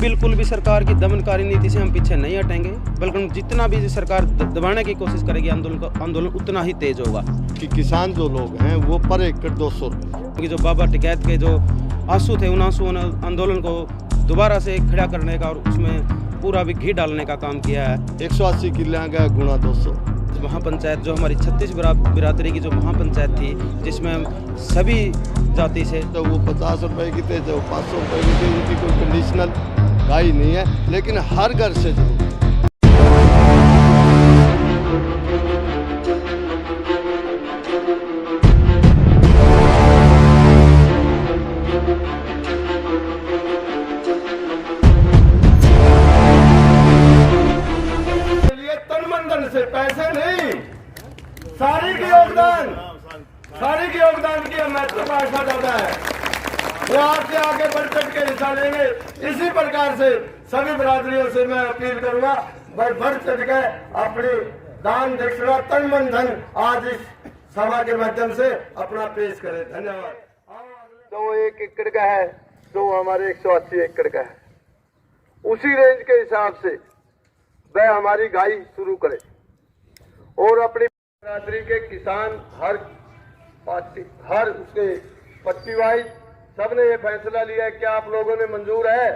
बिल्कुल भी सरकार की दमनकारी नीति से हम पीछे नहीं हटेंगे, बल्कि जितना भी सरकार दबाने की कोशिश करेगी आंदोलन उतना ही तेज होगा। कि किसान जो लोग हैं वो पर एकड़ 200 रुपये, जो बाबा टिकैत के जो आंसू थे उन आंसुओं ने आंदोलन को दोबारा से खड़ा करने का और उसमें पूरा भी घी डालने का काम किया है। 180 किले का गुणा 200। महापंचायत जो हमारी 36 बिरादरी की जो महापंचायत थी, जिसमें सभी जाति से, तो वो 50 रुपए की थे, जो 500 रुपए की थी, उनकी कोई कंडीशनल गाई नहीं है, लेकिन हर घर से जरूर। से पैसे नहीं, सारी की योगदान की महत्वाकांक्षा ज्यादा है। वो आपसे आगे बढ़ चढ़ के हिस्सा लेंगे। इसी प्रकार से सभी बिरादरियों से मैं अपील करूंगा, बढ़ चढ़ के अपनी दान दक्षिणा तन मन धन आज इस सभा के माध्यम से अपना पेश करें। धन्यवाद। जो 1 एकड़ का है, जो हमारे 180 एकड़ का है, उसी रेंज के हिसाब से वह हमारी गाई शुरू करे और अपनी बिरादरी के किसान हर उसके पट्टी वाइज सबने ये फैसला लिया है। क्या आप लोगों ने मंजूर है?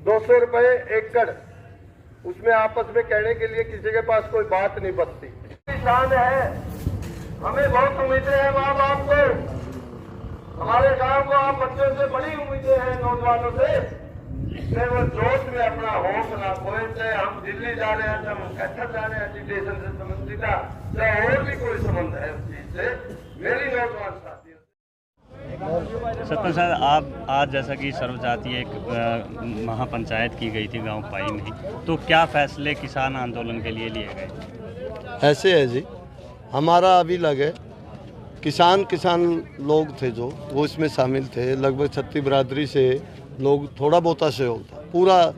200 रुपए एकड़, उसमें आपस में कहने के लिए किसी के पास कोई बात नहीं बचती। किसान है, हमें बहुत उम्मीदें हैं माँ बाप को, हमारे गांव को आप बच्चों से बड़ी उम्मीदें हैं, नौजवानों से। वो जोश में अपना होश ना खोए, चाहे हम दिल्ली जा रहे हैं, चाहे हम कैथर जा रहे हैं, एजुकेशन से संबंधित, चाहे और भी कोई संबंध है उस चीज से, मेरी नौजवान साथी। सरपंच साहब, आप आज जैसा कि सर्वजातीय एक महापंचायत की गई थी गांव पाई में, तो क्या फैसले किसान आंदोलन के लिए लिए गए? ऐसे है जी, हमारा अभी लगे किसान लोग थे जो वो इसमें शामिल थे। लगभग 36 बिरादरी से लोग, थोड़ा बहुत सहयोग था, पूरा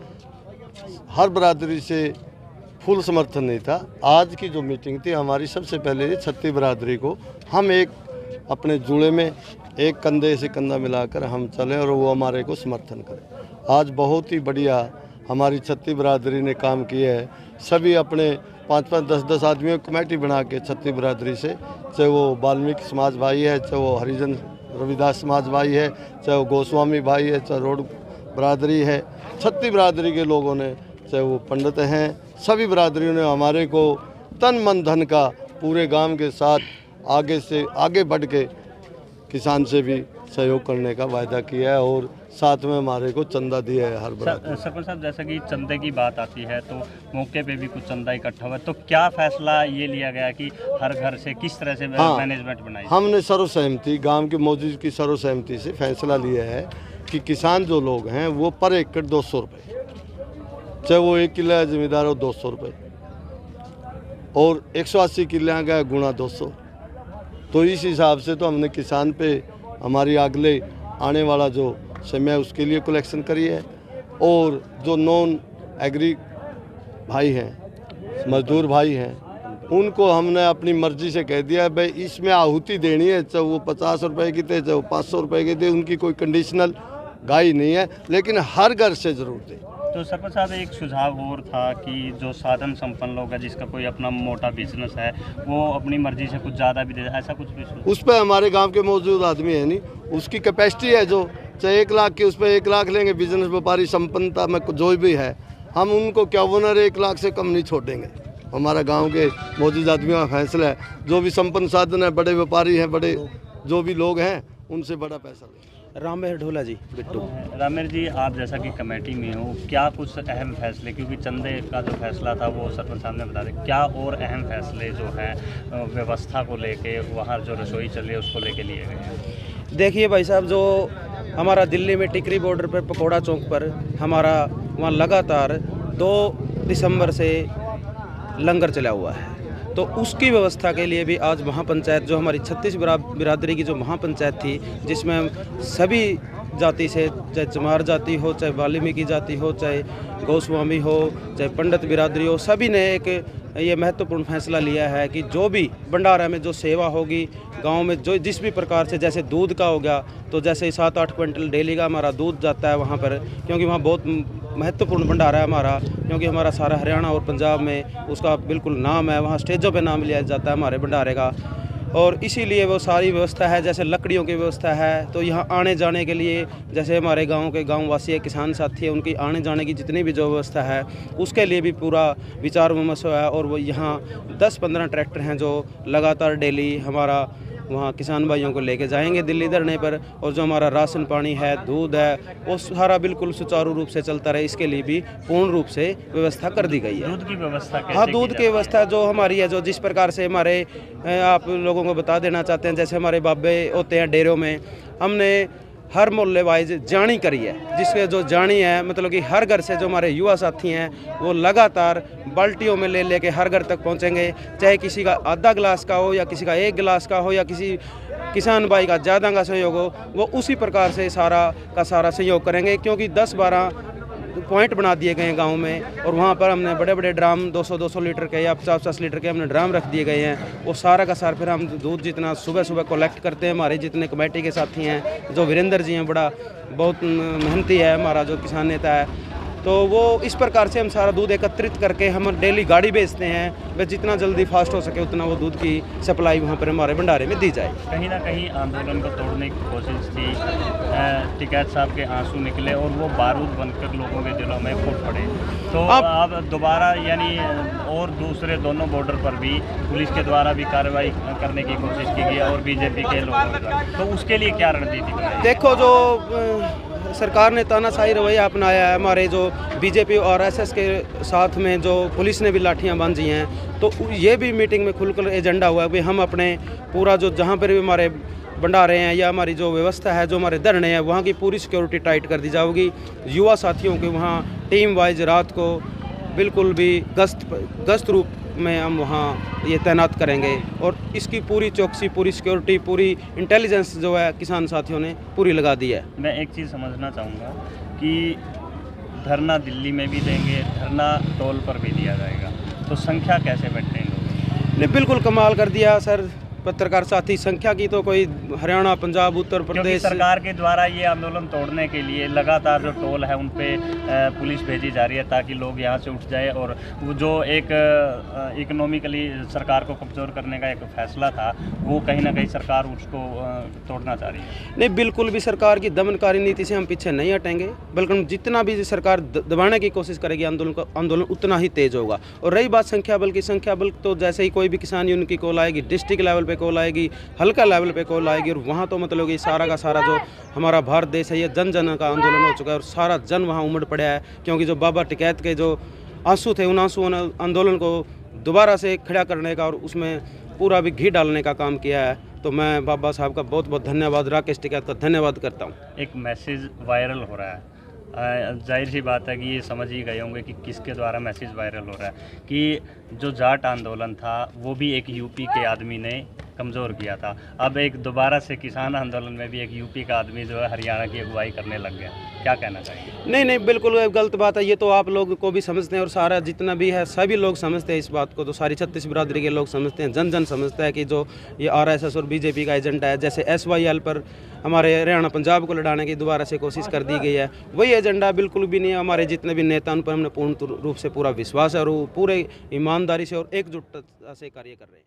हर बिरादरी से फुल समर्थन नहीं था। आज की जो मीटिंग थी हमारी, सबसे पहले 36 बिरादरी को हम एक अपने जुड़े में एक कंधे से कंधा मिलाकर हम चलें और वो हमारे को समर्थन करें। आज बहुत ही बढ़िया हमारी 36 बिरादरी ने काम किया है। सभी अपने 5-5, 10-10 आदमियों की कमेटी बना के 36 बिरादरी से, चाहे वो वाल्मीकि समाज भाई है, चाहे वो हरिजन रविदास समाज भाई है, चाहे वो गोस्वामी भाई है, चाहे रोड बिरादरी है, 36 बिरादरी के लोगों ने, चाहे वो पंडित हैं, सभी बिरादरियों ने हमारे को तन मन धन का पूरे गांव के साथ आगे से आगे बढ़ के किसान से भी सहयोग करने का वायदा किया है और साथ में हमारे को चंदा दिया है हर बिरादरी। सरपंच साहब, जैसा कि चंदे की बात आती है तो मौके पे भी कुछ चंदा इकट्ठा हुआ, तो क्या फैसला ये लिया गया कि हर घर से किस तरह से मैनेजमेंट बनाई? हमने सर्वसहमति, गांव की मौजूद की सर्वसहमति से फैसला लिया है कि किसान जो लोग हैं वो पर एकड़ 200 रुपये, चाहे वो 1 किला जमींदार हो 200 रुपये, और 180 किले का गुणा 200। तो इस हिसाब से तो हमने किसान पे हमारी अगले आने वाला जो समय उसके लिए कलेक्शन करी है। और जो नॉन एग्री भाई हैं, मजदूर भाई हैं, उनको हमने अपनी मर्जी से कह दिया भाई इसमें आहुति देनी है, चाहे वो 50 रुपए की थे, चाहे वो 500 रुपए की थे, उनकी कोई कंडीशनल गाई नहीं है, लेकिन हर घर से जरूर दे। तो सरपंच साहब, एक सुझाव और था कि जो साधन संपन्न लोग है, जिसका कोई अपना मोटा बिजनेस है, वो अपनी मर्जी से कुछ ज़्यादा भी दे, ऐसा कुछ भी? उस पर हमारे गांव के मौजूद आदमी है नहीं, उसकी कैपेसिटी है, जो चाहे 1 लाख की, उस पर 1 लाख लेंगे। बिजनेस व्यापारी संपन्नता में जो भी है, हम उनको क्या ओनर 1 लाख से कम नहीं छोड़ेंगे। हमारा गांव के मौजूद आदमियों का फैसला है, जो भी संपन्न साधन है, बड़े व्यापारी हैं, बड़े जो भी लोग हैं, उनसे बड़ा पैसा लेंगे। रामेर ढोला जी, बिट्टू। रामेर जी, आप जैसा कि कमेटी में हो, क्या कुछ अहम फैसले, क्योंकि चंदे का जो फैसला था वो सरपंच साहब ने बता दें, क्या और अहम फैसले जो हैं व्यवस्था को लेके, वहाँ जो रसोई चल रही है उसको लेके लिए गए हैं? देखिए भाई साहब, जो हमारा दिल्ली में टिकरी बॉर्डर पर पकौड़ा चौक पर हमारा वहाँ लगातार 2 दिसंबर से लंगर चला हुआ है, तो उसकी व्यवस्था के लिए भी आज महापंचायत, जो हमारी 36 बिरादरी की जो महापंचायत थी, जिसमें सभी जाति से, चाहे चमार जाति हो, चाहे वाल्मीकि जाति हो, चाहे गोस्वामी हो, चाहे पंडित बिरादरी हो, सभी ने एक ये महत्वपूर्ण फैसला लिया है कि जो भी भंडारा में जो सेवा होगी गांव में, जो जिस भी प्रकार से, जैसे दूध का हो गया तो जैसे 7-8 क्विंटल डेली का हमारा दूध जाता है वहाँ पर, क्योंकि वहाँ बहुत महत्वपूर्ण भंडारा है हमारा, क्योंकि हमारा सारा हरियाणा और पंजाब में उसका बिल्कुल नाम है, वहाँ स्टेजों पे नाम लिया जाता है हमारे भंडारे का। और इसीलिए वो सारी व्यवस्था है, जैसे लकड़ियों की व्यवस्था है, तो यहाँ आने जाने के लिए जैसे हमारे गांव के गांववासी है, किसान साथी है, उनकी आने जाने की जितनी भी जो व्यवस्था है उसके लिए भी पूरा विचार विमर्श हुआ है। और वो यहाँ 10-15 ट्रैक्टर हैं जो लगातार डेली हमारा वहाँ किसान भाइयों को लेके जाएंगे दिल्ली धरने पर। और जो हमारा राशन पानी है, दूध है, वो सारा बिल्कुल सुचारू रूप से चलता रहे, इसके लिए भी पूर्ण रूप से व्यवस्था कर दी गई है। दूध की व्यवस्था कैसे? हाँ, दूध की व्यवस्था जो हमारी है, जो जिस प्रकार से हमारे आप लोगों को बता देना चाहते हैं, जैसे हमारे बाबे होते हैं डेरों में, हमने हर मोहल्ले वाइज जानी करी है, जिसके जो जानी है मतलब कि हर घर से जो हमारे युवा साथी हैं वो लगातार बाल्टियों में ले लेके हर घर तक पहुंचेंगे, चाहे किसी का आधा गिलास का हो या किसी का 1 गिलास का हो या किसी किसान भाई का ज़्यादा का सहयोग हो, वो उसी प्रकार से सारा का सारा सहयोग करेंगे। क्योंकि 10-12 पॉइंट बना दिए गए हैं गांव में, और वहाँ पर हमने बड़े बड़े ड्राम 200-200 लीटर के या 50-50 लीटर के हमने ड्राम रख दिए गए हैं। वो सारा का सारा फिर हम दूध जितना सुबह सुबह कलेक्ट करते हैं, हमारे जितने कमेटी के साथी हैं, जो वीरेंद्र जी हैं, बड़ा बहुत मेहनती है हमारा जो किसान नेता है, तो वो इस प्रकार से हम सारा दूध एकत्रित करके हम डेली गाड़ी भेजते हैं, वे जितना जल्दी फास्ट हो सके उतना वो दूध की सप्लाई वहाँ पर हमारे भंडारे में दी जाए। कहीं ना कहीं आंदोलन को तोड़ने की कोशिश थी, टिकैत साहब के आंसू निकले और वो बारूद बनकर लोगों के दिलों में फूट पड़े। तो अब दोबारा यानी और दूसरे दोनों बॉर्डर पर भी पुलिस के द्वारा भी कार्रवाई करने की कोशिश की गई और बीजेपी के लोगों के द्वारा, तो उसके लिए क्या रणनीति बनाई? देखो, जो सरकार ने तानाशाही रवैया अपनाया है, हमारे जो बीजेपी और आरएसएस के साथ में जो पुलिस ने भी लाठियां बांधी हैं, तो ये भी मीटिंग में खुलकर एजेंडा हुआ है कि हम अपने पूरा जो जहां पर भी हमारे भंडारे हैं या हमारी जो व्यवस्था है, जो हमारे धरने हैं, वहाँ की पूरी सिक्योरिटी टाइट कर दी जाएगी। युवा साथियों के वहाँ टीम वाइज रात को बिल्कुल भी गश्त रूप में हम वहाँ ये तैनात करेंगे, और इसकी पूरी चौकसी, पूरी सिक्योरिटी, पूरी इंटेलिजेंस जो है किसान साथियों ने पूरी लगा दी है। मैं एक चीज़ समझना चाहूँगा कि धरना दिल्ली में भी देंगे, धरना टोल पर भी दिया जाएगा, तो संख्या कैसे बढ़ेंगे? ने बिल्कुल कमाल कर दिया सर पत्रकार साथी, संख्या की तो कोई हरियाणा, पंजाब, उत्तर प्रदेश, सरकार के द्वारा ये आंदोलन तोड़ने के लिए लगातार जो टोल है उन पे पुलिस भेजी जा रही है ताकि लोग यहाँ से उठ जाए, और वो जो एक इकोनॉमिकली सरकार को कमज़ोर करने का एक फैसला था वो कहीं ना कहीं सरकार उसको तोड़ना चाह रही है। नहीं, बिल्कुल भी सरकार की दमनकारी नीति से हम पीछे नहीं हटेंगे, बल्कि जितना भी सरकार दबाने की कोशिश करेगी आंदोलन उतना ही तेज होगा। और रही बात संख्या बल की, संख्या बल तो जैसे ही कोई भी किसान यूनियन की कॉल आएगी, डिस्ट्रिक्ट लेवल कॉल आएगी, हल्का लेवल पे कॉल आएगी, और वहाँ तो मतलब कि सारा का सारा जो हमारा भारत देश है ये जन जन का आंदोलन हो चुका है, और सारा जन वहाँ उमड़ पड़ा है। क्योंकि जो बाबा टिकैत के जो आंसू थे, उन आंसू आंदोलन को दोबारा से खड़ा करने का और उसमें पूरा भी घी डालने का काम किया है। तो मैं बाबा साहब का बहुत बहुत धन्यवाद, राकेश टिकैत का धन्यवाद करता हूँ। एक मैसेज वायरल हो रहा है, जाहिर सी बात है कि ये समझ ही गए होंगे कि किसके द्वारा मैसेज वायरल हो रहा है, कि जो जाट आंदोलन था वो भी एक यूपी के आदमी ने कमज़ोर किया था। अब एक दोबारा से किसान आंदोलन में भी एक यूपी का आदमी जो है हरियाणा की अगुवाई करने लग गया, क्या कहना चाहिए? नहीं, बिल्कुल गलत बात है, ये तो आप लोग को भी समझते हैं और सारा जितना भी है सभी लोग समझते हैं इस बात को, तो सारी छत्तीस बिरादरी के लोग समझते हैं, जन जन समझता है कि जो ये आरएसएस और बीजेपी का एजेंडा है, जैसे SYL पर हमारे हरियाणा पंजाब को लड़ाने की दोबारा से कोशिश कर दी गई है, वही एजेंडा बिल्कुल भी नहीं है। हमारे जितने भी नेता उन पर हमने पूर्ण रूप से पूरा विश्वास है और वो पूरे ईमानदारी से और एकजुटता से कार्य कर रहे हैं।